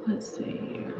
Let's see here.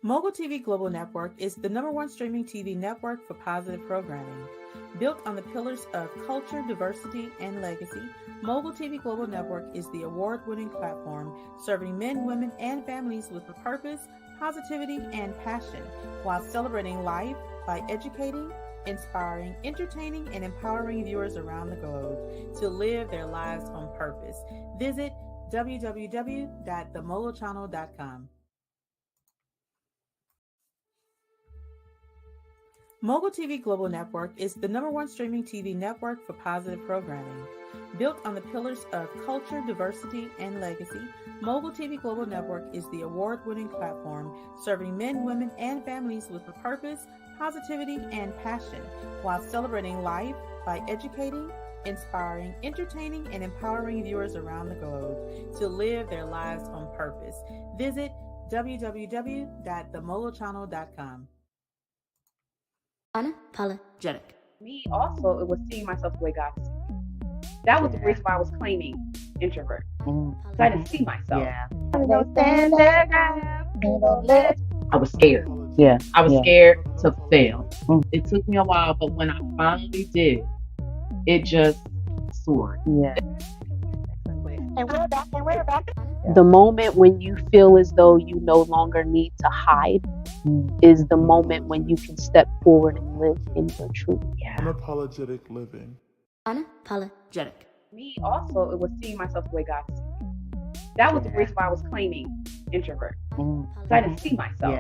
MOGUL TV Global Network is the #1 streaming TV network for positive programming. Built on the pillars of culture, diversity, and legacy, MOGUL TV Global Network is the award-winning platform serving men, women, and families with purpose, positivity, and passion, while celebrating life by educating, inspiring, entertaining, and empowering viewers around the globe to live their lives on purpose. Visit www.themogulchannel.com. MOGUL TV Global Network is the #1 streaming TV network for positive programming. Built on the pillars of culture, diversity, and legacy, MOGUL TV Global Network is the award-winning platform serving men, women, and families with purpose, positivity, and passion, while celebrating life by educating, inspiring, entertaining, and empowering viewers around the globe to live their lives on purpose. Visit www.themogulchannel.com. Unapologetic. Me also, it was seeing myself the way God sees me. That was the reason why I was claiming introvert. So I didn't see myself. I was scared. I was scared to fail. It took me a while, but when I finally did, it just soared. And we're back. The moment when you feel as though you no longer need to hide is the moment when you can step forward and live in your truth. Unapologetic living. Unapologetic. Me also, it was seeing myself the way God sees me. That was the reason why I was claiming introvert. So I didn't see myself.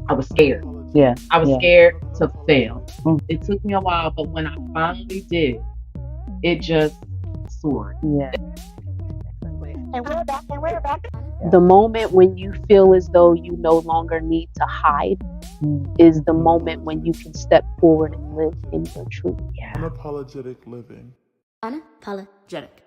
I was scared. I was scared to fail. It took me a while, but when I finally did, it just soared. And we're back. The moment when you feel as though you no longer need to hide is the moment when you can step forward and live in your truth. Unapologetic living. Unapologetic.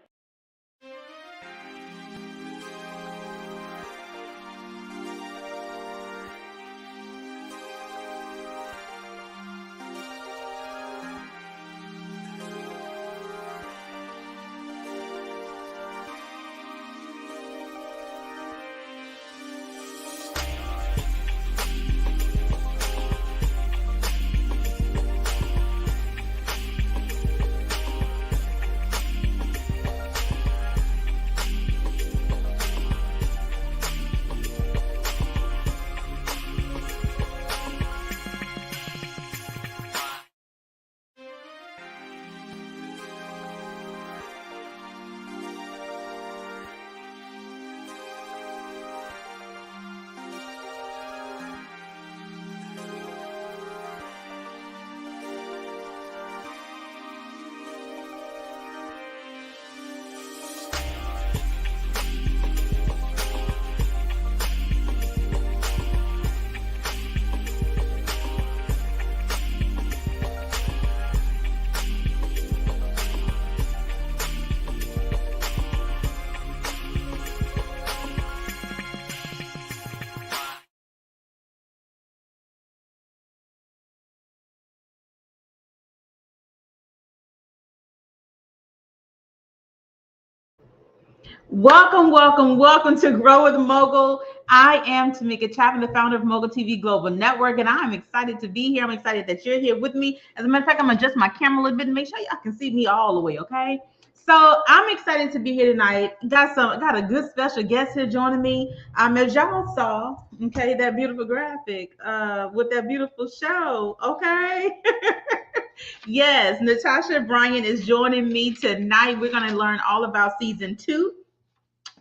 Welcome to Grow with Mogul. I am Tamika Chapman, the founder of MOGUL TV Global Network, and I'm excited to be here. I'm excited that you're here with me. As a matter of fact, I'm going to adjust my camera a little bit to make sure y'all can see me all the way, okay? So I'm excited to be here tonight. Got a good special guest here joining me. As y'all saw, okay, that beautiful graphic with that beautiful show, okay? Yes, Natasha Bryant is joining me tonight. We're going to learn all about season 2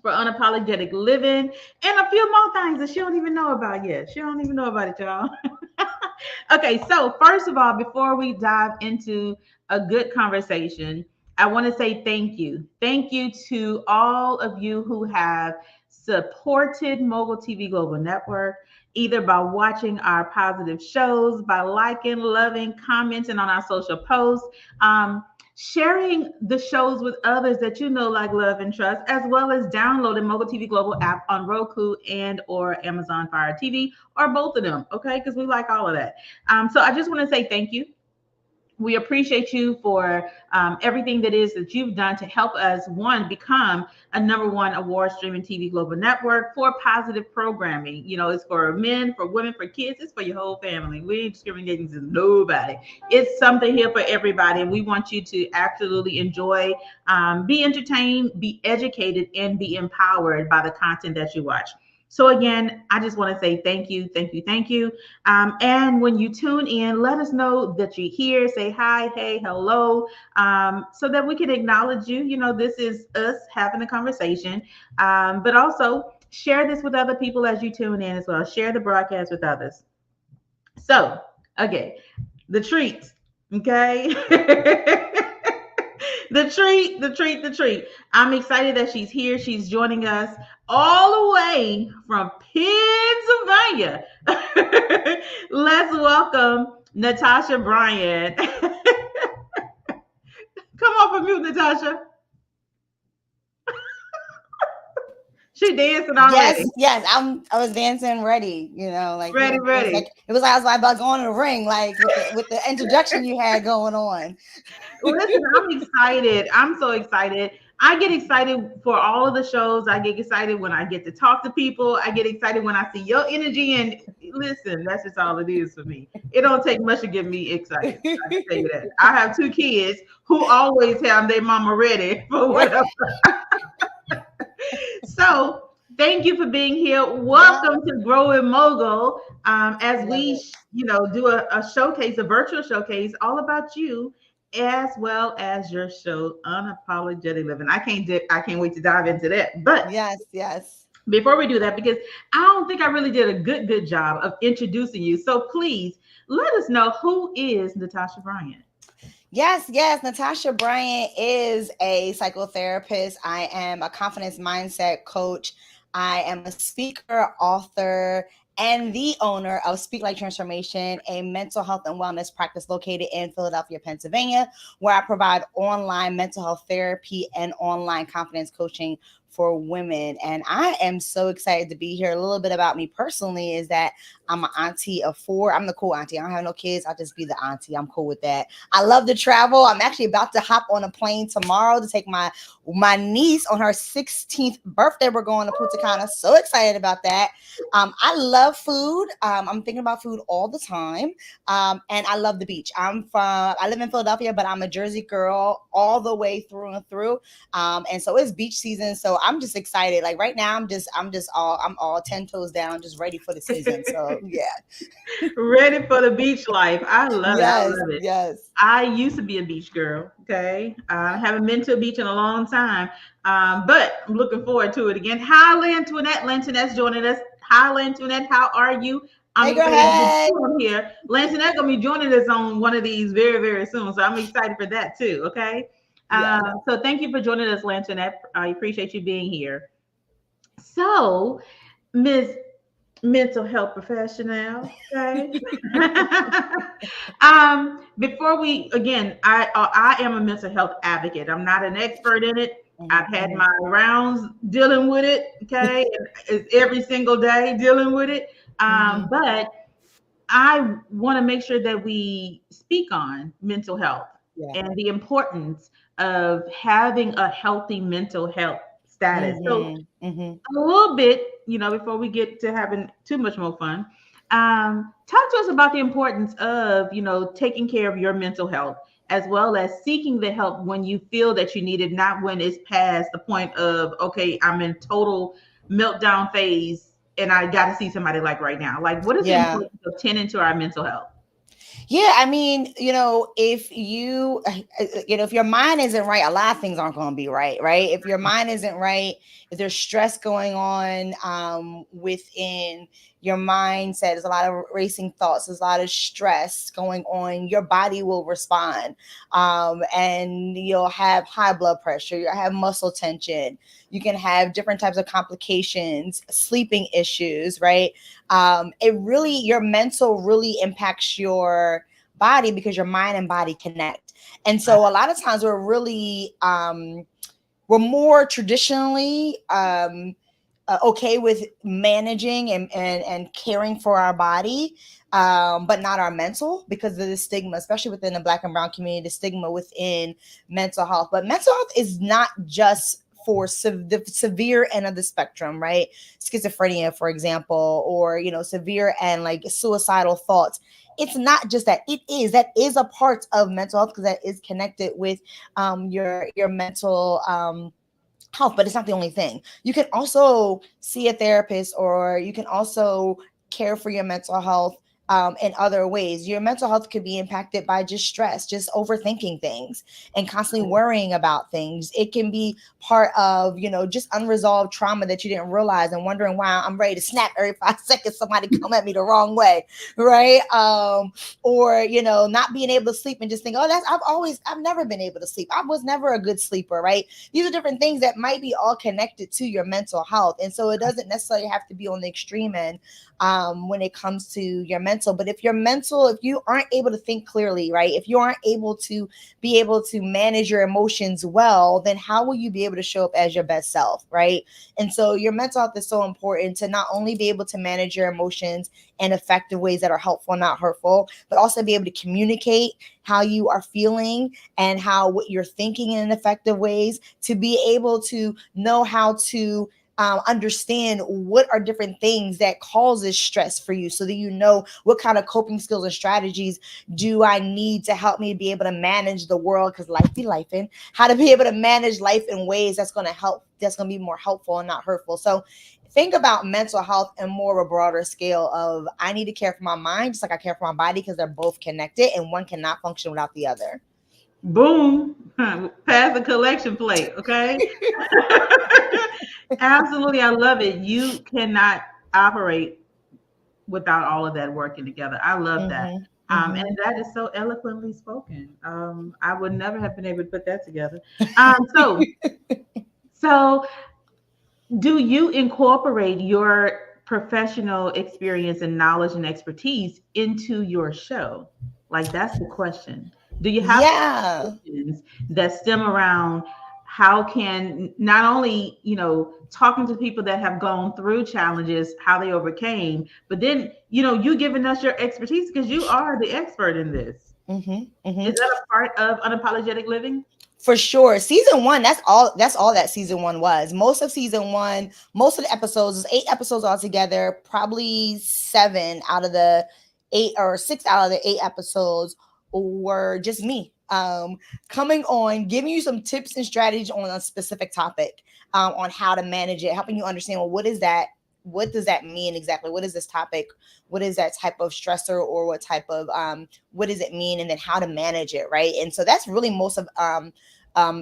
for Unapologetic Living, and a few more things that she don't even know about yet. She don't even know about it, y'all. Okay, so first of all, before we dive into a good conversation, I want to say thank you. Thank you to all of you who have supported Mogul TV Global Network, either by watching our positive shows, by liking, loving, commenting on our social posts, sharing the shows with others that you know, like, love, and trust, as well as downloading Mogul TV Global app on Roku and or Amazon Fire TV, or both of them, okay? Because we like all of that. So I just want to say thank you. We appreciate you for everything that you've done to help us, one, become a #1 award streaming TV global network for positive programming. You know, it's for men, for women, for kids. It's for your whole family. We ain't discriminating to nobody. It's something here for everybody. And we want you to absolutely enjoy, be entertained, be educated, and be empowered by the content that you watch. So again, I just want to say thank you, thank you, thank you. And when you tune in, let us know that you're here. Say hi, hey, hello, so that we can acknowledge you. You know, this is us having a conversation, but also share this with other people as you tune in as well. Share the broadcast with others. So, okay, the treat, okay? The treat. I'm excited that she's here. She's joining us all the way from Pennsylvania. Let's welcome Natasha Bryant. Come off of mute, Natasha. She dancing already. Yes. I was dancing ready. You know, like ready. It was like I was about going to the ring, like with the introduction you had going on. Listen, I'm excited. I'm so excited. I get excited for all of the shows. I get excited when I get to talk to people. I get excited when I see your energy. And listen, that's just all it is for me. It don't take much to get me excited. I can tell you that. I have 2 kids who always have their mama ready for whatever. So thank you for being here. Welcome to Grow with Mogul. As we, do a showcase, a virtual showcase, all about you, as well as your show, Unapologetic Living. I can't wait to dive into that. But yes. Before we do that, because I don't think I really did a good job of introducing you. So please let us know, who is Natasha Bryant? Yes. Natasha Bryant is a psychotherapist. I am a confidence mindset coach. I am a speaker, author, and the owner of Speak Like Transformation, a mental health and wellness practice located in Philadelphia, Pennsylvania, where I provide online mental health therapy and online confidence coaching for women. And I am so excited to be here. A little bit about me personally is that I'm an auntie of 4. I'm the cool auntie. I don't have no kids. I'll just be the auntie. I'm cool with that. I love to travel. I'm actually about to hop on a plane tomorrow to take my niece on her 16th birthday. We're going to Punta Cana. So excited about that. I love food. I'm thinking about food all the time. And I love the beach. I live in Philadelphia, but I'm a Jersey girl all the way through and through. And so it's beach season. So I'm just excited. Like right now, I'm all 10 toes down, just ready for the season. So yeah. Ready for the beach life. I love it. I love it. Yes. I used to be a beach girl. Okay. I haven't been to a beach in a long time. But I'm looking forward to it again. Hi, Lantoinette. Lantoinette's joining us. Hi, Lantoinette. How are you? I'm here. Lantoinette gonna be joining us on one of these very, very soon. So I'm excited for that too. Okay. So thank you for joining us, Lantoinette. I appreciate you being here. So, Ms. Mental health professional. Okay. Before we, again, I am a mental health advocate. I'm not an expert in it. I've had my rounds dealing with it. Okay. It's every single day dealing with it. But I want to make sure that we speak on mental health and the importance of having a healthy mental health status. So a little bit, before we get to having too much more fun, talk to us about the importance of, taking care of your mental health, as well as seeking the help when you feel that you need it, not when it's past the point of, okay, I'm in total meltdown phase and I got to see somebody like right now. Like, what is the importance of tending to our mental health? Yeah, I mean, if if your mind isn't right, a lot of things aren't going to be right, right? If your mind isn't right, if there's stress going on within your mindset, there's a lot of racing thoughts, there's a lot of stress going on, your body will respond. And you'll have high blood pressure, you'll have muscle tension, you can have different types of complications, sleeping issues, right? Your mental really impacts your body because your mind and body connect. And so a lot of times we're more traditionally okay with managing and caring for our body, but not our mental, because of the stigma, especially within the Black and Brown community, the stigma within mental health. But mental health is not just for the severe end of the spectrum, right? Schizophrenia, for example, or severe and like suicidal thoughts. It's not just that. That is a part of mental health, because that is connected with your mental health, but it's not the only thing. You can also see a therapist, or you can also care for your mental health in other ways. Your mental health could be impacted by just stress, just overthinking things and constantly worrying about things. It can be part of, just unresolved trauma that you didn't realize, and wondering why I'm ready to snap every 5 seconds somebody come at me the wrong way, right? Or, not being able to sleep and just think, I've never been able to sleep. I was never a good sleeper, right? These are different things that might be all connected to your mental health. And so it doesn't necessarily have to be on the extreme end when it comes to your mental. But if you aren't able to think clearly, right? If you aren't able to manage your emotions well, then how will you be able to show up as your best self, right? And so your mental health is so important, to not only be able to manage your emotions in effective ways that are helpful, not hurtful, but also be able to communicate how you are feeling and what you're thinking in effective ways, to be able to know how to understand what are different things that causes stress for you, so that you know what kind of coping skills and strategies do I need to help me be able to manage the world, because life be lifing, how to be able to manage life in ways that's going to be more helpful and not hurtful. So think about mental health in more of a broader scale of, I need to care for my mind just like I care for my body, because they're both connected and one cannot function without the other. Boom. Pass the collection plate. Okay. Absolutely. I love it. You cannot operate without all of that working together. I love that. And that is so eloquently spoken. I would never have been able to put that together. So, so do you incorporate your professional experience and knowledge and expertise into your show? Like, that's the question. Do you have Yeah. questions that stem around how can not only, talking to people that have gone through challenges, how they overcame, but then, you giving us your expertise, because you are the expert in this. Is that a part of Unapologetic Living? For sure. Season 1, that's all that season 1 was. Most of season 1, most of the episodes, was 8 episodes altogether, probably 7 out of the 8, or 6 out of the 8 episodes were just me coming on, giving you some tips and strategies on a specific topic, on how to manage it, helping you understand, well, what is that? What does that mean exactly? What is this topic? What is that type of stressor, or what type of what does it mean? And then how to manage it, right? And so that's really most of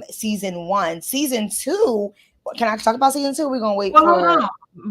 season 1. Season 2, can I talk about season 2? We're gonna wait Well, for.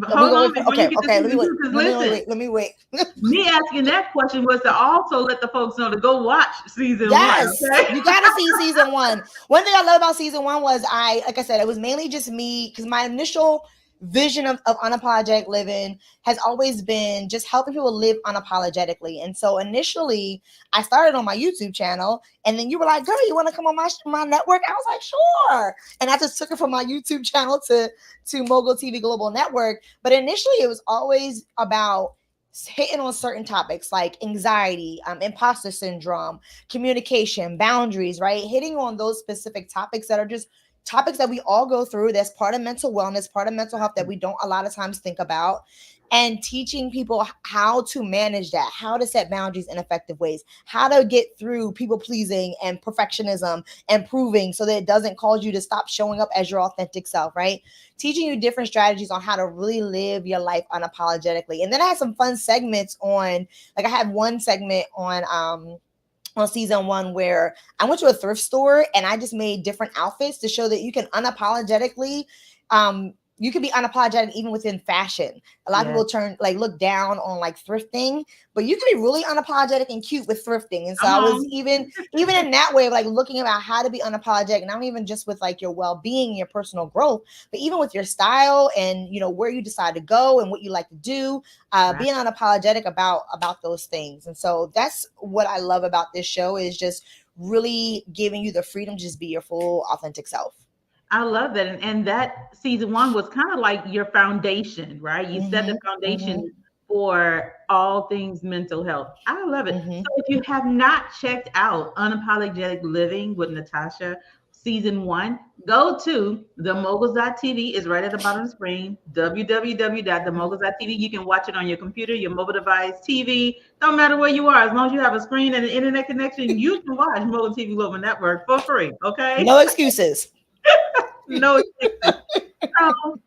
hold on before you Okay, get to okay. season 2, because listen, Let me wait. me asking that question was to also let the folks know to go watch season 1. Yes, Okay? you gotta see season 1. One thing I love about season 1 was, like I said, it was mainly just me, because my initial vision of Unapologetic Living has always been just helping people live unapologetically. And so initially I started on my YouTube channel, and then you were like, girl, you want to come on my network? I was like, sure. And I just took it from my YouTube channel to MOGUL TV Global Network. But initially it was always about hitting on certain topics like anxiety, imposter syndrome, communication, boundaries, right? Hitting on those specific topics that are just topics that we all go through. That's part of mental wellness, part of mental health that we don't a lot of times think about. And teaching people how to manage that, how to set boundaries in effective ways, how to get through people pleasing and perfectionism and proving so that it doesn't cause you to stop showing up as your authentic self, right? Teaching you different strategies on how to really live your life unapologetically. And then I had some fun segments on, like I had one segment on season 1 where I went to a thrift store and I just made different outfits to show that you can unapologetically, you can be unapologetic even within fashion. A lot of people look down on like thrifting, but you can be really unapologetic and cute with thrifting. And so I was even in that way of like looking about how to be unapologetic, not even just with like your well-being, your personal growth, but even with your style and, you know, where you decide to go and what you like to do, being unapologetic about those things. And so that's what I love about this show, is just really giving you the freedom to just be your full authentic self. I love that. And that season 1 was kind of like your foundation, right? You set the foundation for all things mental health. I love it. So if you have not checked out Unapologetic Living with Natasha, season 1, go to themoguls.tv. Is right at the bottom of the screen, www.themoguls.tv. You can watch it on your computer, your mobile device, TV. Don't matter where you are. As long as you have a screen and an internet connection, you can watch Mogul TV Global Network for free, okay? No excuses. No excuses. So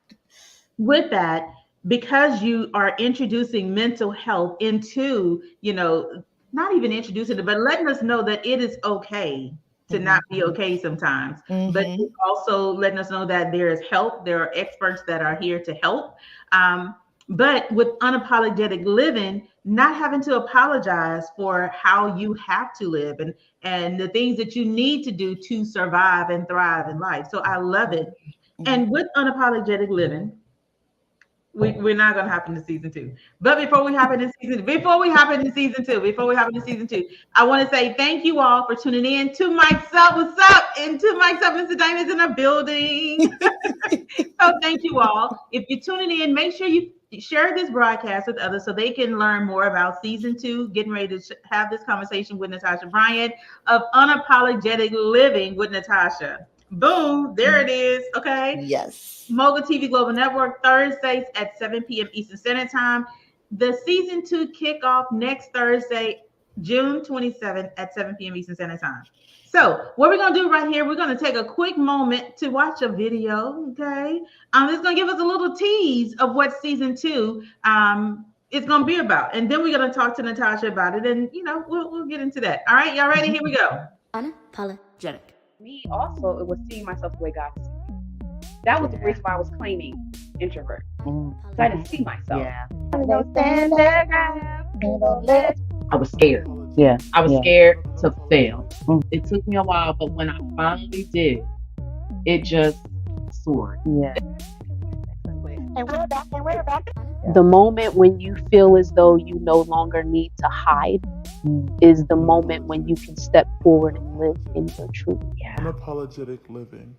with that, because you are introducing mental health into, you know, not even introducing it, but letting us know that it is okay to not be okay sometimes. But also letting us know that there is help. There are experts that are here to help. But with Unapologetic Living, not having to apologize for how you have to live and the things that you need to do to survive and thrive in life. So I love it. And with Unapologetic Living, we're not going to hop into season 2. But before we hop into season 2, I want to say thank you all for tuning in to Mike's Up. What's up? And to Mike's Up, Mr. Diamond's in the building. So thank you all. If you're tuning in, make sure you share this broadcast with others so they can learn more about season 2. Getting ready to have this conversation with Natasha Bryant of Unapologetic Living with Natasha. Boom, there it is. Okay. Yes. MOGUL TV Global Network, Thursdays at 7 p.m. Eastern Standard Time. The season 2 kickoff next Thursday, June 27th at 7 p.m. Eastern Standard Time. So what we're going to do right here, we're going to take a quick moment to watch a video, okay? It's going to give us a little tease of what season 2 is going to be about. And then we're going to talk to Natasha about it. And, you know, we'll get into that. All right, y'all ready? Here we go. Unapologetic. Me also, it was seeing myself the way God sees me. That was the reason why I was claiming introvert. So I didn't see myself. Yeah. I was scared. Yeah. I was scared to fail. It took me a while, but when I finally did, it just soared. Yeah. And we're back. The moment when you feel as though you no longer need to hide is the moment when you can step forward and live in your truth. Yeah. Unapologetic living.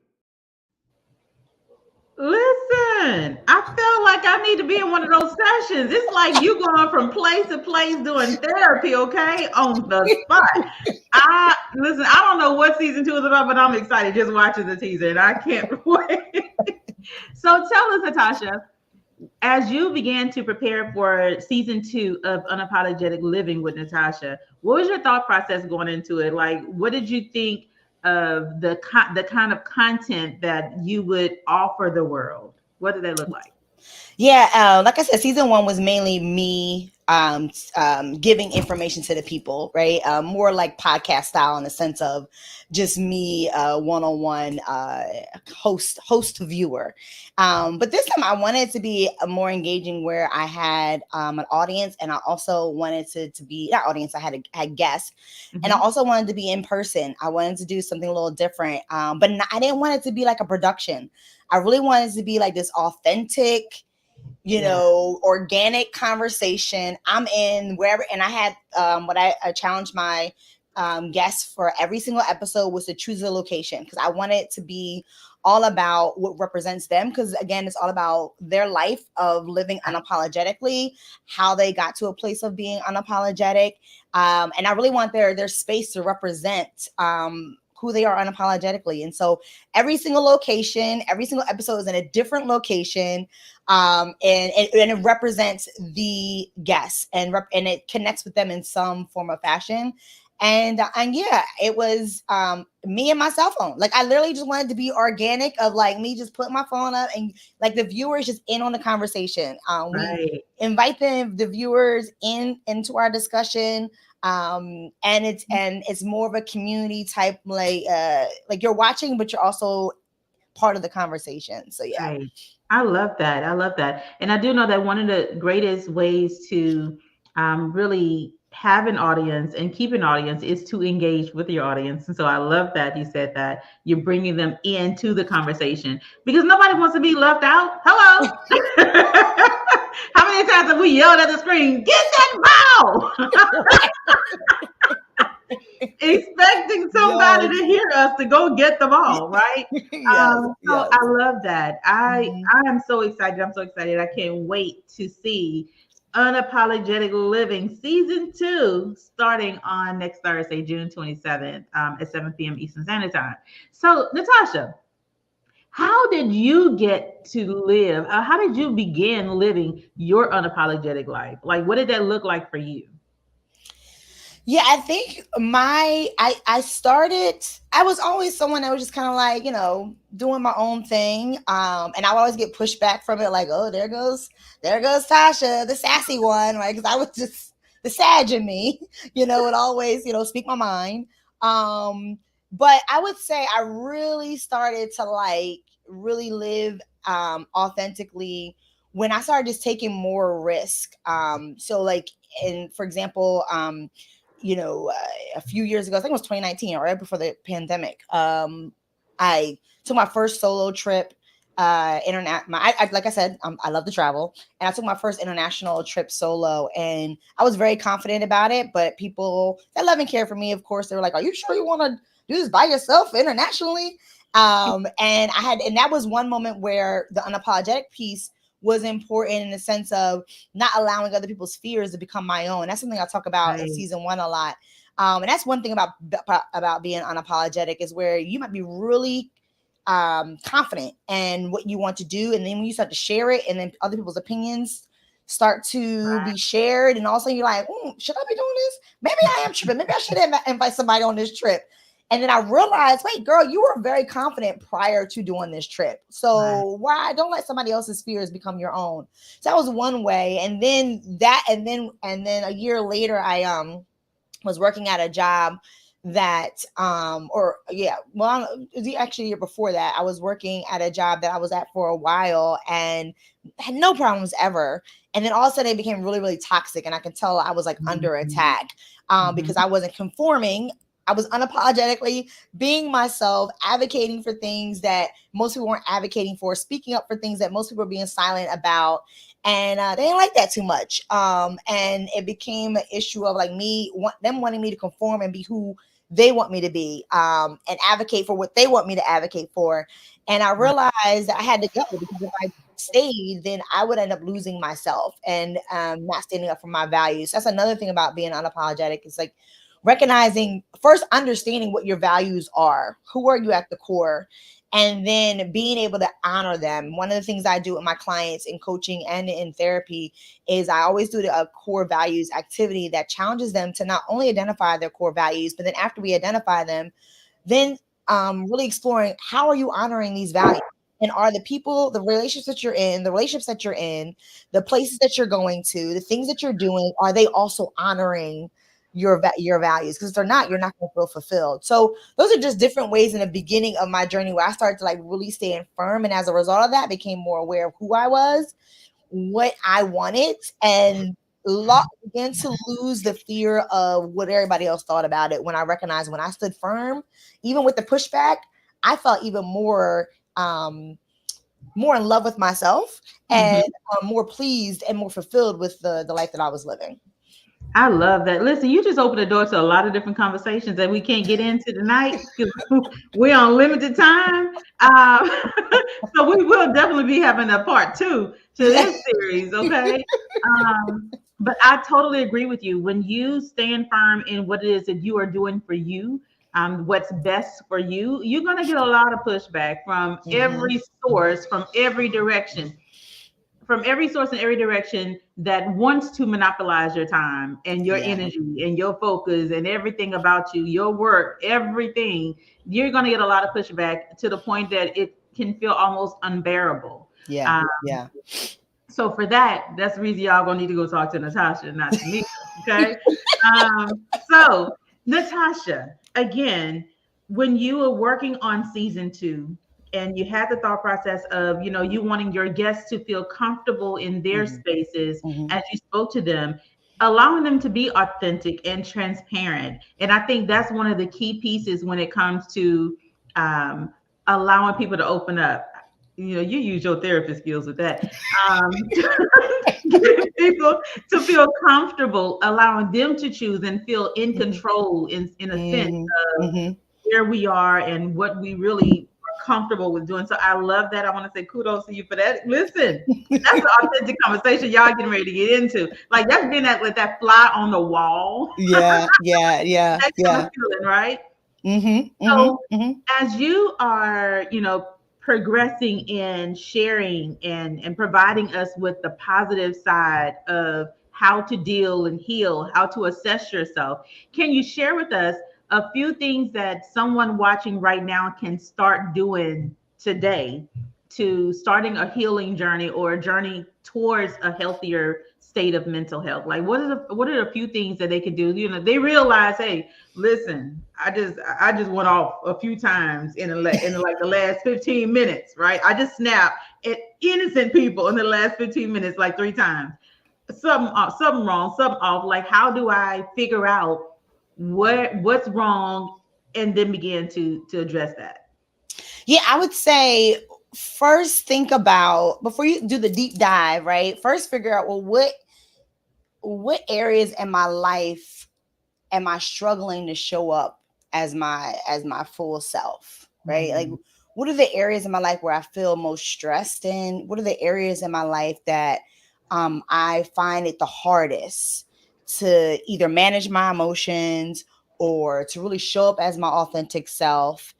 Listen, I feel like I need to be in one of those sessions. It's like you going from place to place doing therapy, okay, on the spot. I don't know what season 2 is about, but I'm excited just watching the teaser, and I can't wait. So tell us, Natasha, as you began to prepare for season 2 of Unapologetic Living with Natasha, what was your thought process going into it? Like, what did you think of the kind of content that you would offer the world? What did they look like? Yeah, like I said, season 1 was mainly me giving information to the people, right? More like podcast style in the sense of just me one-on-one host viewer. But this time I wanted to be more engaging, where I had an audience, and I also wanted to be not audience. I had guests, and I also wanted to be in person. I wanted to do something a little different, but I didn't want it to be like a production. I really wanted it to be like this authentic, organic conversation. I'm in wherever, and I had what I challenged my guests for every single episode was to choose a location, because I want it to be all about what represents them, because again, it's all about their life of living unapologetically, how they got to a place of being unapologetic, and I really want their space to represent who they are unapologetically. And so every single location, every single episode is in a different location. And it represents the guests and it connects with them in some form of fashion. And yeah, it was me and my cell phone. Like I literally just wanted to be organic of like me just putting my phone up and like the viewers just in on the conversation. We invite the viewers into our discussion. And it's more of a community type, like you're watching, but you're also part of the conversation. So yeah. Right. I love that. I love that. And I do know that one of the greatest ways to really have an audience and keep an audience is to engage with your audience. And so I love that you said that you're bringing them into the conversation because nobody wants to be left out. Hello. How many times have we yelled at the screen, get that ball? Expecting somebody to hear us to go get the ball, right? So I love that. I am so excited. I'm so excited. I can't wait to see Unapologetic Living Season 2 starting on next Thursday, June 27th at 7 p.m. Eastern Standard Time. So, Natasha, how did you get to live? How did you begin living your unapologetic life? Like, what did that look like for you? Yeah, I think I started, I was always someone that was just kind of like, doing my own thing. And I would always get pushback from it, like, oh, there goes Tasha, the sassy one, right? Because I was just the sage in me, would always, speak my mind. But I would say I really started to like really live authentically when I started just taking more risk. So like, for example, a few years ago, I think it was 2019, right before the pandemic. I took my first solo trip. Like I said, I love to travel, and I took my first international trip solo, and I was very confident about it. But people that love and care for me, of course, they were like, "Are you sure you want to do this by yourself internationally?" And that was one moment where the unapologetic piece was important in the sense of not allowing other people's fears to become my own. That's something I talk about in season 1 a lot. And that's one thing about being unapologetic is where you might be really confident in what you want to do. And then when you start to share it and then other people's opinions start to be shared, and all of a sudden you're like, should I be doing this? Maybe I am tripping. Maybe I should invite somebody on this trip. And then I realized, wait, girl, you were very confident prior to doing this trip. So why don't let somebody else's fears become your own? So that was one way. And then a year later, I was working at a job that actually a year before that, I was working at a job that I was at for a while and had no problems ever. And then all of a sudden it became really, really toxic. And I could tell I was like under attack because I wasn't conforming. I was unapologetically being myself, advocating for things that most people weren't advocating for, speaking up for things that most people were being silent about. And they didn't like that too much. And it became an issue of like them wanting me to conform and be who they want me to be, and advocate for what they want me to advocate for. And I realized that I had to go because if I stayed, then I would end up losing myself and not standing up for my values. That's another thing about being unapologetic. It's like recognizing, first understanding what your values are, who are you at the core, and then being able to honor them. One of the things I do with my clients in coaching and in therapy is I always do a core values activity that challenges them to not only identify their core values, but then after we identify them, then really exploring how are you honoring these values? And are the people, the relationships that you're in, the relationships that you're in, the places that you're going to, the things that you're doing, are they also honoring your values? Because if they're not, you're not going to feel fulfilled. So those are just different ways in the beginning of my journey where I started to like really stand firm. And as a result of that, became more aware of who I was, what I wanted, and began to lose the fear of what everybody else thought about it. When I recognized when I stood firm, even with the pushback, I felt even more in love with myself and more pleased and more fulfilled with the life that I was living. I love that. Listen, you just opened the door to a lot of different conversations that we can't get into tonight because we're on limited time. So we will definitely be having a part 2 to this series, okay? But I totally agree with you. When you stand firm in what it is that you are doing for you, what's best for you, you're going to get a lot of pushback from every source, from every direction. From every source in every direction that wants to monopolize your time and your energy and your focus and everything about you, your work, everything, you're going to get a lot of pushback to the point that it can feel almost unbearable. So for that's the reason y'all gonna need to go talk to Natasha, not to me. Okay. So Natasha, again, when you were working on season 2, and you had the thought process of, you wanting your guests to feel comfortable in their spaces as you spoke to them, allowing them to be authentic and transparent. And I think that's one of the key pieces when it comes to allowing people to open up. You use your therapist skills with that. Getting people to feel comfortable, allowing them to choose and feel in control in a sense of where we are and what we really are comfortable with doing. So I love that. I want to say kudos to you for that. Listen, that's an authentic conversation y'all getting ready to get into. Like that's been that fly on the wall. Yeah. That kind of feeling, right? So as you are, progressing in sharing and providing us with the positive side of how to deal and heal, how to assess yourself, can you share with us a few things that someone watching right now can start doing today to starting a healing journey or a journey towards a healthier state of mental health? Like what are a few things that they can do? They realize, hey, listen, I just went off a few times in like the last 15 minutes, right? I just snapped at innocent people in the last 15 minutes like 3 times. Something wrong, something off. Like, how do I figure out what's wrong and then begin to address that? Yeah, I would say first think about, before you do the deep dive, right? First figure out, well, what areas in my life am I struggling to show up as my full self, right? Like, what are the areas in my life where I feel most stressed in? What are the areas in my life that I find it the hardest to either manage my emotions or to really show up as my authentic self?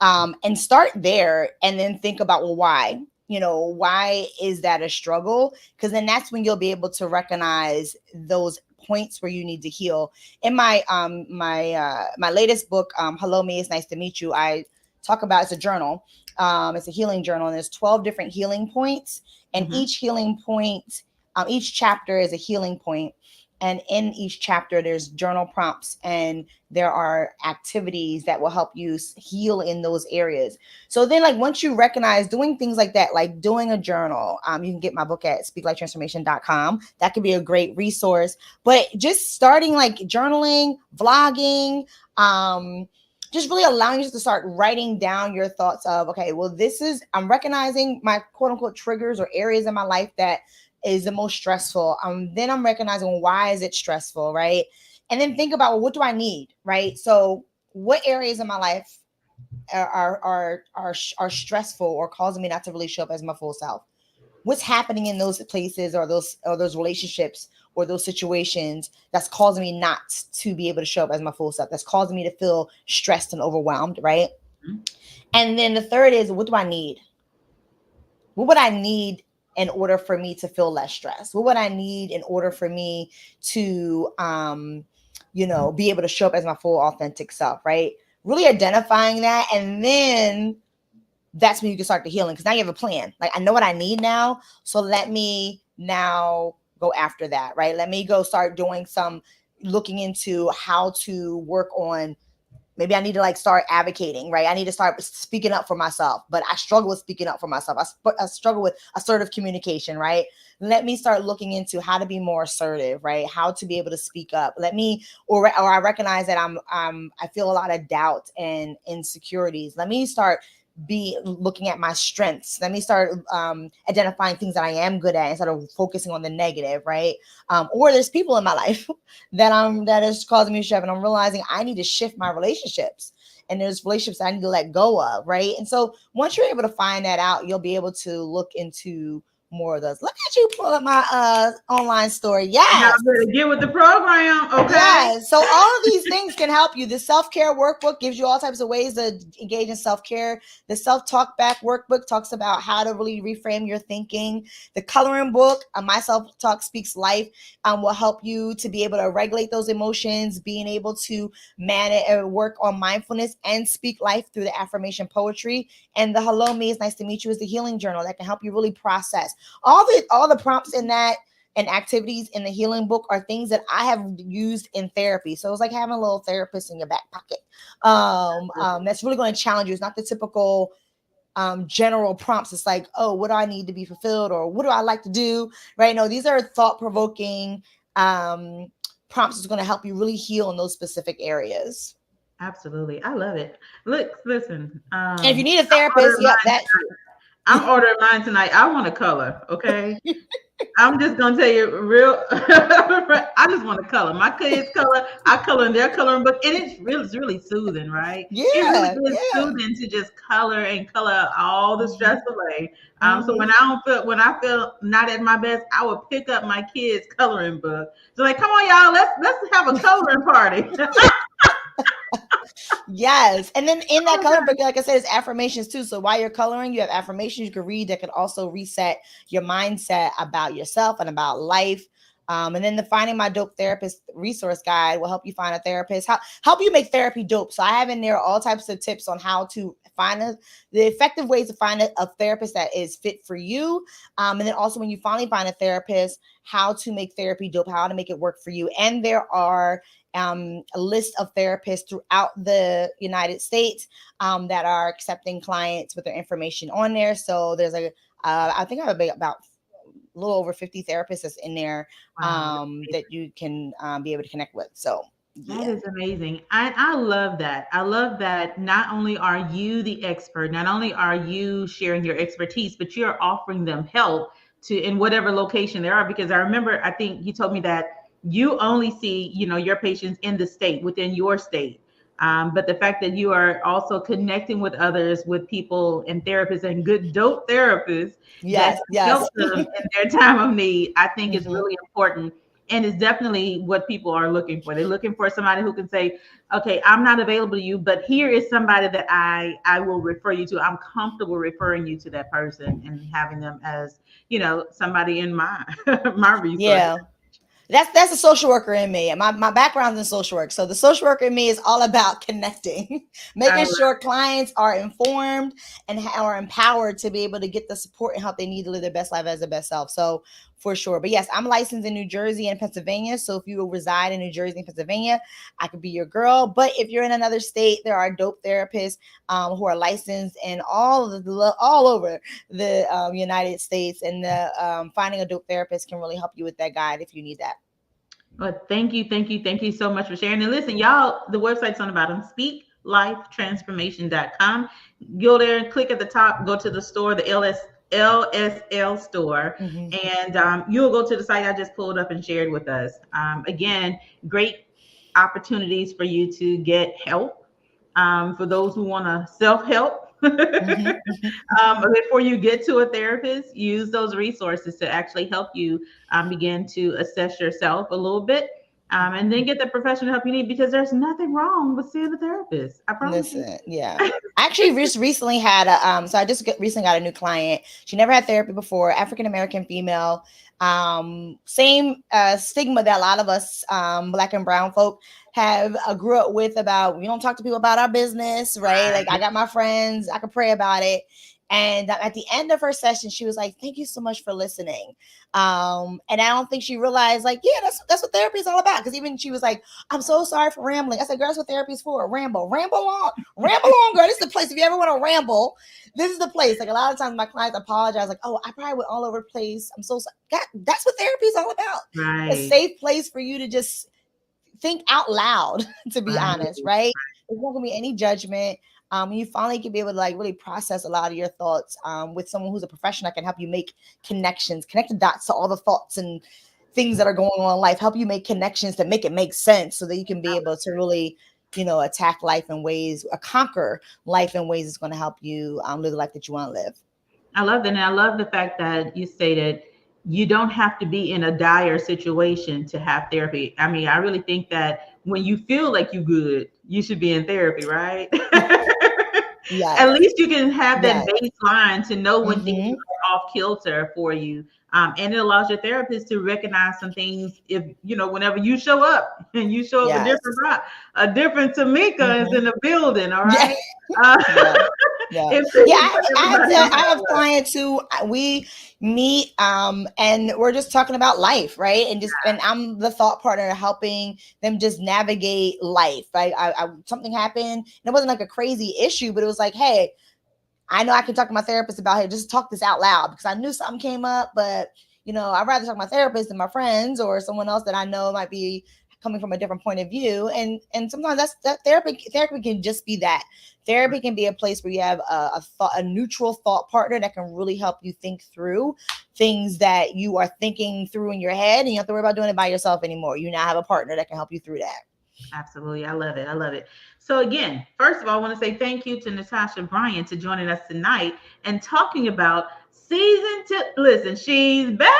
And start there and then think about, well, why? Why is that a struggle? Because then that's when you'll be able to recognize those points where you need to heal. In my my latest book, Hello Me, It's Nice to Meet You, I talk about, it's a journal. It's a healing journal, and there's 12 different healing points. And each healing point, each chapter is a healing point. And in each chapter, there's journal prompts and there are activities that will help you heal in those areas. So then, like, once you recognize doing things like that, like doing a journal, you can get my book at speakliketransformation.com. That could be a great resource. But just starting like journaling, vlogging, just really allowing you to start writing down your thoughts of, okay, well, I'm recognizing my quote unquote triggers or areas in my life that is the most stressful. Then I'm recognizing, why is it stressful, right? And then think about, well, what do I need, right? So what areas in my life are stressful or causing me not to really show up as my full self? What's happening in those places or those relationships or those situations that's causing me not to be able to show up as my full self? That's causing me to feel stressed and overwhelmed, right? And then the third is, what do I need? What would I need in order for me to feel less stressed? What would I need in order for me to, be able to show up as my full authentic self, right? Really identifying that. And then that's when you can start the healing, because now you have a plan. Like, I know what I need now. So let me now go after that, right? Let me go start doing looking into how to work on, maybe I need to start advocating, right? I need to start speaking up for myself, but I struggle with speaking up for myself. I struggle with assertive communication, right? Let me start looking into how to be more assertive, right? How to be able to speak up. Or I recognize that I feel a lot of doubt and insecurities. Let me start looking at my strengths. Let me start identifying things that I am good at instead of focusing on the negative, right? Or there's people in my life that is causing me to shift, and I'm realizing I need to shift my relationships. And there's relationships I need to let go of, right? And so once you're able to find that out, you'll be able to look into more of those. Look at you pull up my online store. Y'all Yes. better get with the program, okay? Yes. So all of these things can help you. The self-care workbook gives you all types of ways to engage in self-care. The self-talk back workbook talks about how to really reframe your thinking. The coloring book, My Self-Talk Speaks Life, will help you to be able to regulate those emotions, being able to manage and work on mindfulness and speak life through the affirmation poetry. And the Hello Me, it's nice to meet you is the healing journal that can help you really process all the prompts in that. And activities in the healing book are things that I have used in therapy. So it's like having a little therapist in your back pocket. That's really going to challenge you. It's not the typical general prompts. It's like, oh, what do I need to be fulfilled? Or what do I like to do? Right? No, these are thought-provoking prompts that's going to help you really heal in those specific areas. Absolutely. I love it. Look, listen. And if you need a therapist, I'm ordering mine tonight. I want to color, okay? I'm just gonna tell you real. I just want to color. My kids color. I color in their coloring book, and it's really soothing, right? Yeah, it really is soothing to just color and color all the stress away. So when I feel not at my best, I will pick up my kids' coloring book. So like, come on, y'all, let's have a coloring party. Yes. And then in that color book, like I said, it's affirmations too. So while you're coloring, you have affirmations you can read that can also reset your mindset about yourself and about life. And then the Finding My Dope Therapist resource guide will help you find a therapist, help you make therapy dope. So I have in there all types of tips on how to find the effective ways to find a therapist that is fit for you. And then also when you finally find a therapist, how to make therapy dope, how to make it work for you. And there are a list of therapists throughout the United States that are accepting clients with their information on there. So there's I think I have about a little over 50 therapists that's in there that you can be able to connect with. So yeah. That is amazing. I love that. I love that not only are you the expert, not only are you sharing your expertise, but you're offering them help in whatever location they are. Because I remember, I think you told me that you only see, your patients in the state, within your state. But the fact that you are also connecting with others, with people and therapists and good dope therapists that help them in their time of need, I think is really important. And it's definitely what people are looking for. They're looking for somebody who can say, okay, I'm not available to you, but here is somebody that I will refer you to. I'm comfortable referring you to that person and having them as, somebody in my resource. Yeah. That's a social worker in me. My background's in social work. So the social worker in me is all about connecting, making sure clients are informed and are empowered to be able to get the support and help they need to live their best life as their best self. So for sure. But yes, I'm licensed in New Jersey and Pennsylvania. So if you reside in New Jersey and Pennsylvania, I could be your girl. But if you're in another state, there are dope therapists who are licensed in all over the United States. And finding a dope therapist can really help you with that guide if you need that. Well, thank you so much for sharing. And listen, y'all, the website's on the bottom, speaklifetransformation.com. Go there and click at the top, go to the store, the LSL store, and you'll go to the site I just pulled up and shared with us. Again, great opportunities for you to get help. For those who want to self-help, before you get to a therapist, use those resources to actually help you begin to assess yourself a little bit, and then get the professional help you need, because there's nothing wrong with seeing a therapist. I promise. Listen, yeah. I actually just recently had I just recently got a new client. She never had therapy before, African-American female. Same stigma that a lot of us Black and brown folk have grew up with about, we don't talk to people about our business, right? Like, I got my friends, I could pray about it. And at the end of her session, she was like, thank you so much for listening. And I don't think she realized, like, yeah, that's what therapy is all about. Because even she was like, I'm so sorry for rambling. I said, girl, that's what therapy is for. Ramble on, girl. This is the place. If you ever want to ramble, this is the place. Like, a lot of times my clients apologize, like, oh, I probably went all over the place. I'm so sorry. God, that's what therapy is all about. Right. A safe place for you to just think out loud, to be honest, right? There's not gonna be any judgment. You finally can be able to like really process a lot of your thoughts with someone who's a professional that can help you make connections, connect the dots to all the thoughts and things that are going on in life, help you make connections that make it make sense so that you can be able to really, attack life in ways, conquer life in ways that's going to help you live the life that you want to live. I love that. And I love the fact that you stated you don't have to be in a dire situation to have therapy. I mean, I really think that when you feel like you're good, you should be in therapy, right? Yes. At least you can have that Yes. baseline to know when things Mhm. are off kilter for you. And it allows your therapist to recognize some things if, whenever you show up and you show up Yes. a different Tamika is in the building, all Yeah. right? Uh, Yeah. Yeah. it Yeah. figures for everybody no I matter have what. clients who we meet and we're just talking about life, right? And I'm the thought partner helping them just navigate life. I something happened and it wasn't like a crazy issue, but it was like, hey, I know I can talk to my therapist about, hey, just talk this out loud, because I knew something came up, but I'd rather talk to my therapist than my friends or someone else that I know might be coming from a different point of view. And sometimes that therapy can just be that. Therapy can be a place where you have a neutral thought partner that can really help you think through things that you are thinking through in your head, and you don't have to worry about doing it by yourself anymore. You now have a partner that can help you through that. Absolutely. I love it. I love it. So again, first of all, I want to say thank you to Natasha Bryant to joining us tonight and talking about season 2. Listen, she's back.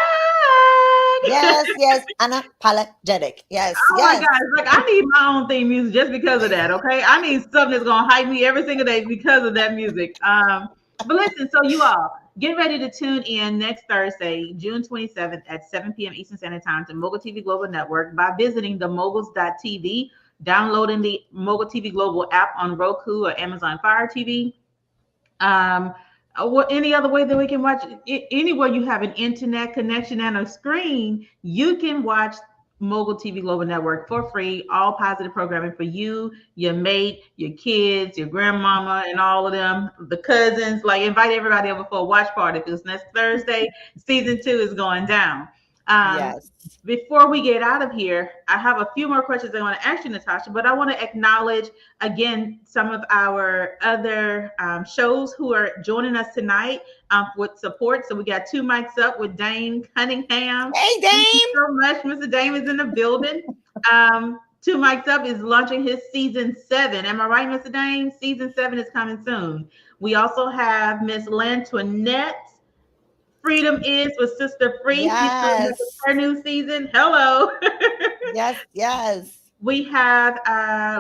Yes, yes, unapologetic. Yes, Oh my yes. God. It's like I need my own theme music just because of that. Okay. I need something that's gonna hype me every single day because of that music. But listen, so you all get ready to tune in next Thursday, June 27th at 7 p.m. Eastern Standard Time to Mogul TV Global Network by visiting the moguls.tv, downloading the Mogul TV Global app on Roku or Amazon Fire TV. Um, or any other way that we can watch anywhere you have an internet connection and a screen, you can watch Mogul TV Global Network for free. All positive programming for you, your mate, your kids, your grandmama, and all of them, the cousins. Like invite everybody over for a watch party because next Thursday, season 2 is going down. Um, Yes. Before we get out of here, I have a few more questions I want to ask you, Natasha, but I want to acknowledge again some of our other shows who are joining us tonight with support. So we got Two Mics Up with Dane Cunningham. Hey, Thank you Dame. so much. Mr. Dame is in the building. Two Mics Up is launching his season 7. Am I right, Mr. Dame? Season 7 is coming soon. We also have Miss Lantoinette. Freedom is with Sister Free. She's starting Yes. her new season. Hello. Yes. Yes. We have,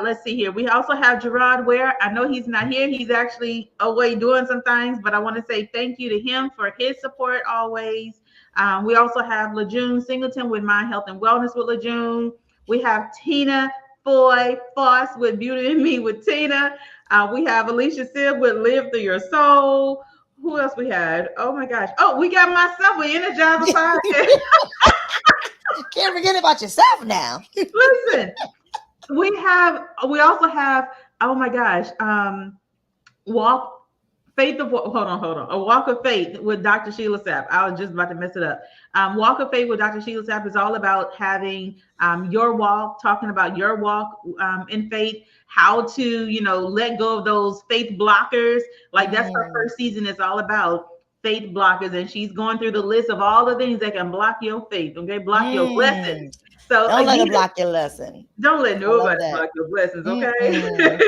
let's see here. We also have Gerard Ware. I know he's not here. He's actually away doing some things, but I want to say thank you to him for his support always. We also have LaJune Singleton with My Health and Wellness with LaJune. We have Tina Foy Foss with Beauty and Me with Tina. We have Alicia Sibb with Live Through Your Soul. Who else we had? Oh my gosh. Oh, we got myself with Energizer Podcast. Can't forget about yourself now. Listen, we also have, oh my gosh, walk faith of hold on, a walk of faith with Dr. Sheila Sapp. I was just about to mess it up. Walk of faith with Dr. Sheila Sapp is all about having your walk, talking about your walk in faith, how to let go of those faith blockers. Like that's her first season is all about faith blockers, and she's going through the list of all the things that can block your faith. Okay, block your blessings. So Don't let again, it block your lesson. don't let I love nobody that. block your blessings, okay?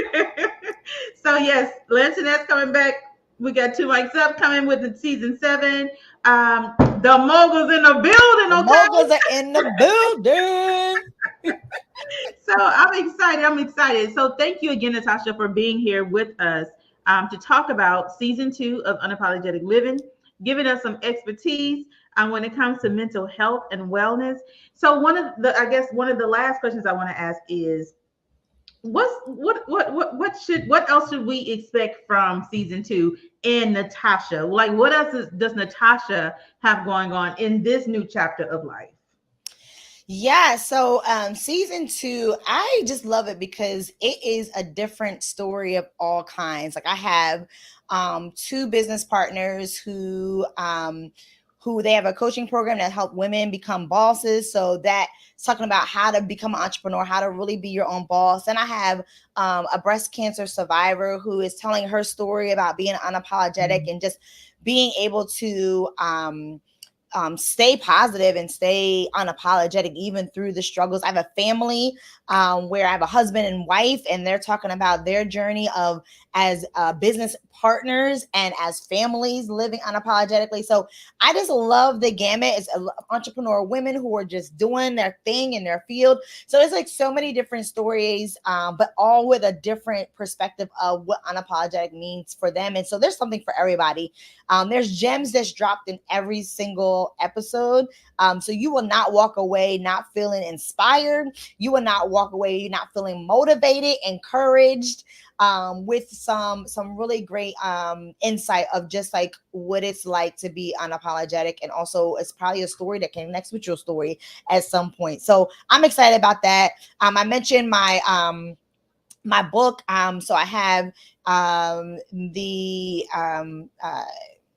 So yes, Lantonette's coming back. We got Two Mics Up coming with the season 7. The moguls in the building, The okay? moguls are in the building. So I'm excited. I'm excited. So thank you again, Natasha, for being here with us to talk about season 2 of Unapologetic Living, giving us some expertise when it comes to mental health and wellness. So one of the last questions I want to ask is, what else should we expect from season 2 in Natasha? Like, what else does Natasha have going on in this new chapter of life? Yeah, so season 2, I just love it because it is a different story of all kinds. Like I have 2 business partners who they have a coaching program that help women become bosses. So that's talking about how to become an entrepreneur, how to really be your own boss. And I have a breast cancer survivor who is telling her story about being unapologetic and just being able to stay positive and stay unapologetic even through the struggles. I have a family where I have a husband and wife, and they're talking about their journey of as business partners and as families living unapologetically. So I just love the gamut. It's entrepreneur women who are just doing their thing in their field. So it's like so many different stories, but all with a different perspective of what unapologetic means for them. And so there's something for everybody. There's gems that's dropped in every single episode. So you will not walk away not feeling inspired. You will not walk away not feeling motivated, encouraged, with some really great insight of just like what it's like to be unapologetic. And also it's probably a story that connects with your story at some point. So I'm excited about that. I mentioned my my book. So I have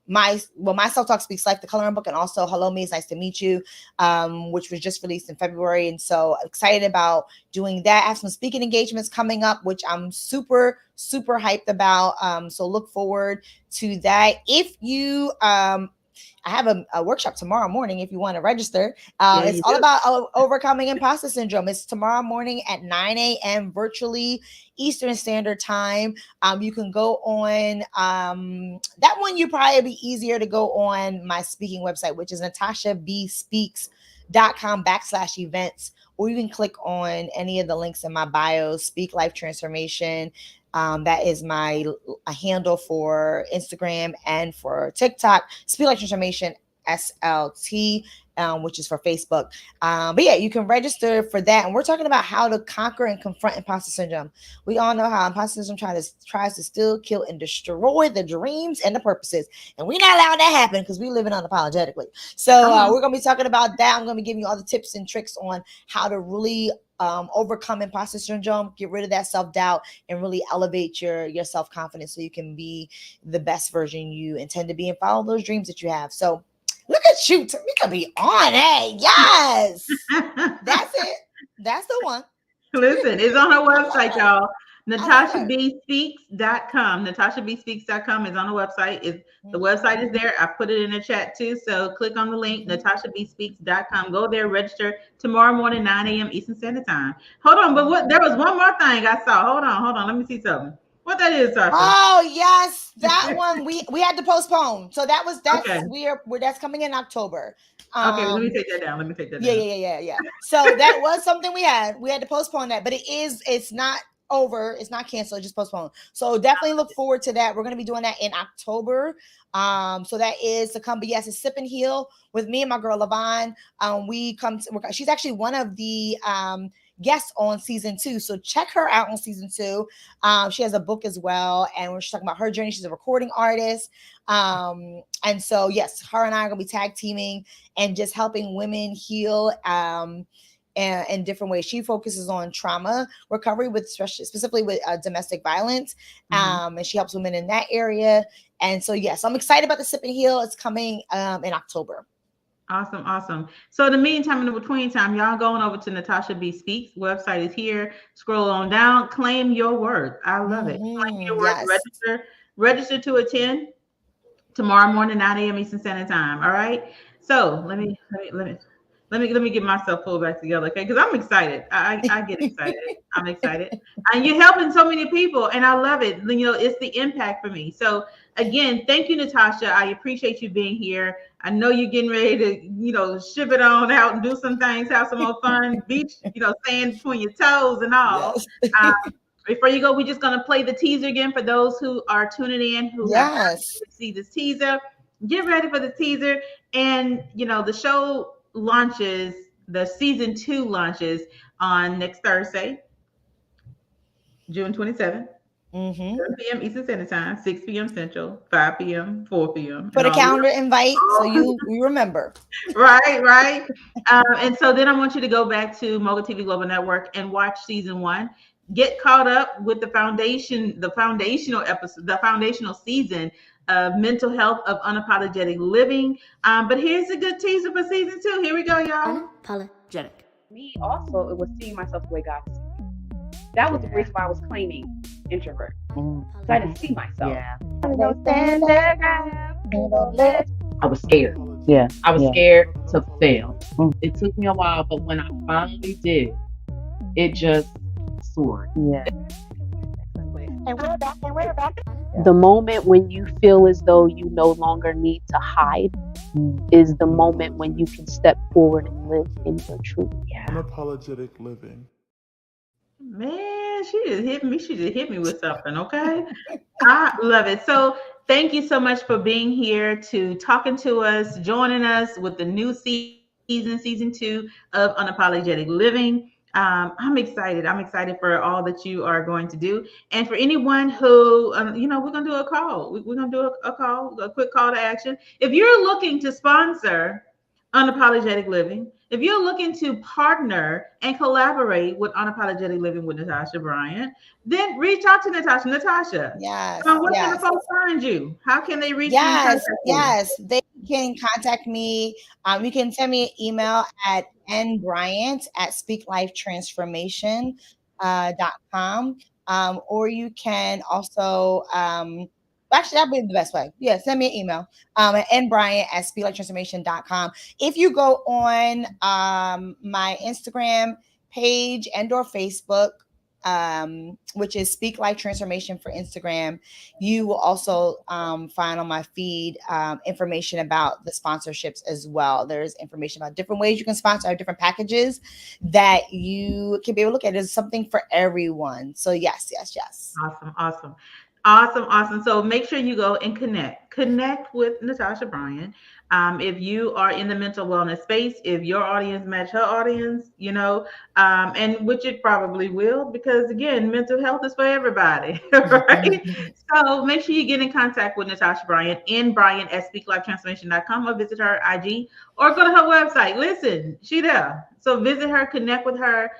my Self-Talk Speaks Life, the coloring book, and also Hello Me, It's Nice to Meet You, which was just released in February. And so excited about doing that. I have some speaking engagements coming up, which I'm super, super hyped about. So look forward to that. If you, I have a workshop tomorrow morning if you want to register. It's all about overcoming imposter syndrome. It's tomorrow morning at 9 a.m. virtually Eastern Standard Time. You can go on that one. You probably be easier to go on my speaking website, which is natashabspeaks.com/events, or you can click on any of the links in my bio. Speak Life Transformation. That is my handle for Instagram and for TikTok. Speak Like Transformation SLT, which is for Facebook. But yeah, you can register for that. And we're talking about how to conquer and confront imposter syndrome. We all know how imposter syndrome tries to steal, kill, and destroy the dreams and the purposes. And we're not allowed that to happen because we live in unapologetically. So we're going to be talking about that. I'm going to be giving you all the tips and tricks on how to really overcome imposter syndrome, get rid of that self-doubt, and really elevate your self-confidence so you can be the best version you intend to be and follow those dreams that you have. So look at you, Tamika, be on it. Yes. That's it. That's the one. Listen, it's on her website, y'all. NatashaBSpeaks.com. NatashaBSpeaks.com is on the website. The website is there. I put it in the chat too. So click on the link, NatashaBSpeaks.com. Go there, register tomorrow morning, 9 a.m. Eastern Standard Time. Hold on, but there was one more thing I saw. Hold on. Let me see something. What that is, Tasha? Oh yes, that one we had to postpone. So that's okay. That's coming in October. Okay, let me take that down. Yeah. So that was something we had to postpone that, but it's not over. It's not canceled, just postponed. So definitely look forward to that. We're going to be doing that in October. So that is to come. But yes, it's Sip and Heal with me and my girl Lavon. She's actually one of the guests on season 2. So check her out on season 2. She has a book as well, and we're talking about her journey. She's a recording artist. And so yes, her and I are gonna be tag teaming and just helping women heal in different ways. She focuses on trauma recovery specifically with domestic violence. And she helps women in that area. And so yes, I'm excited about the Sip and Heal. It's coming in October. Awesome. So in the meantime, in the between time, y'all going over to Natasha B Speaks. Website is here. Scroll on down. Claim your worth. I love it. Claim your worth. Yes. Register to attend tomorrow morning, 9 a.m. Eastern Standard Time. All right. So let me get myself pulled back together, okay? Because I'm excited. I get excited. I'm excited, and you're helping so many people, and I love it. You know, it's the impact for me. So again, thank you, Natasha. I appreciate you being here. I know you're getting ready to, ship it on out and do some things, have some more fun, beach, sand between your toes and all. Yes. Before you go, we're just gonna play the teaser again for those who are tuning in who have to see this teaser. Get ready for the teaser, and the show launches, the season 2 launches on next Thursday, June 27th. 7 p.m. Eastern Standard Time, 6 p.m. Central, 5 p.m., 4 p.m. Put a calendar invite so you remember. Right. And so then I want you to go back to MOGUL TV Global Network and watch season 1. Get caught up with the foundational episode, the foundational season of Mental Health of Unapologetic Living. But here's a good teaser for season 2. Here we go, y'all. Unapologetic. Me also, it was seeing myself the way God sees me. That was the reason why I was claiming introvert. So I didn't see myself. I was scared. Yeah. I was scared to fail. It took me a while, but when I finally did, it just soared. Yeah. And we're back. The moment when you feel as though you no longer need to hide is the moment when you can step forward and live in your truth. Unapologetic living. Man, she just hit me. She just hit me with something. Okay. I love it. So thank you so much for being here, to talking to us, joining us with the new season 2 of Unapologetic Living. I'm excited. I'm excited for all that you are going to do. And for anyone who, we're going to do a call. We're going to do a call, a quick call to action. If you're looking to sponsor Unapologetic Living, if you're looking to partner and collaborate with Unapologetic Living with Natasha Bryant, then reach out to Natasha. Natasha, Yes. where can the Yes. folks find you? How can they reach you and contact you? Yes. They can contact me. You can send me an email at nbryant@speaklifetransformation.com. Or you can also, actually, that'd be the best way. Yeah, send me an email at nbryant@speaklifetransformation.com. If you go on my Instagram page and or Facebook, which is Speak Life Transformation for Instagram, you will also find on my feed information about the sponsorships as well. There's information about different ways you can sponsor. I have different packages that you can be able to look at. There's something for everyone. So yes. Awesome. So make sure you go and connect with Natasha Bryant. If you are in the mental wellness space, if your audience match her audience, and which it probably will, because again, mental health is for everybody, right? So make sure you get in contact with Natasha Bryant, nbryant@speaklifetransformation.com, or visit her IG, or go to her website. Listen, she there. So visit her, connect with her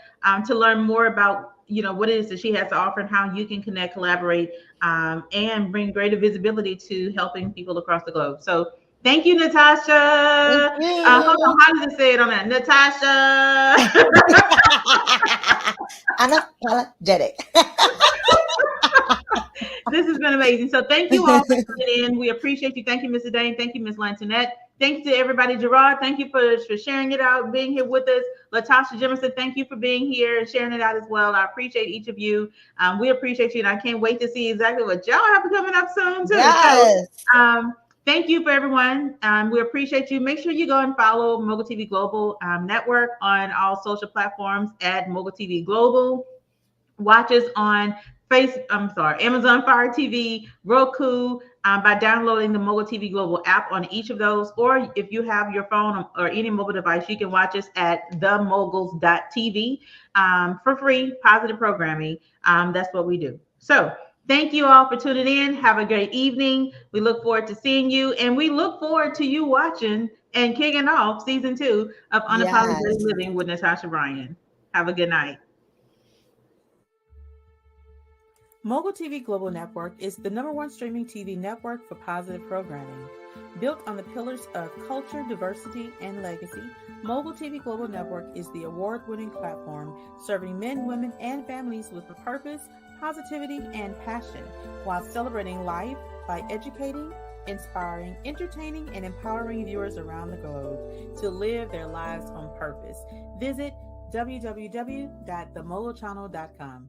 to learn more about what it is that she has to offer and how you can connect, collaborate, and bring greater visibility to helping people across the globe. So thank you, Natasha. Thank you. Hold on, how does it say it on that? Natasha. Unapologetic. This has been amazing. So thank you all for tuning in. We appreciate you. Thank you, Mr. Dane. Thank you, Ms. Lantonette. Thank you to everybody. Gerard, thank you for sharing it out, being here with us. Latasha Jimerson, thank you for being here and sharing it out as well. I appreciate each of you. We appreciate you, and I can't wait to see exactly what y'all have coming up soon, too. Yes. So, thank you for everyone. We appreciate you. Make sure you go and follow MOGUL TV Global Network on all social platforms at MOGUL TV Global. Watch us on Amazon Fire TV, Roku, by downloading the MOGUL TV Global app on each of those. Or if you have your phone or any mobile device, you can watch us at themoguls.tv for free, positive programming. That's what we do. So thank you all for tuning in. Have a great evening. We look forward to seeing you, and we look forward to you watching and kicking off season 2 of Unapologetic Living with Natasha Bryant. Have a good night. MOGUL TV Global Network is the #1 streaming TV network for positive programming. Built on the pillars of culture, diversity, and legacy, MOGUL TV Global Network is the award-winning platform serving men, women, and families with purpose, positivity, and passion, while celebrating life by educating, inspiring, entertaining, and empowering viewers around the globe to live their lives on purpose. Visit www.themogulchannel.com.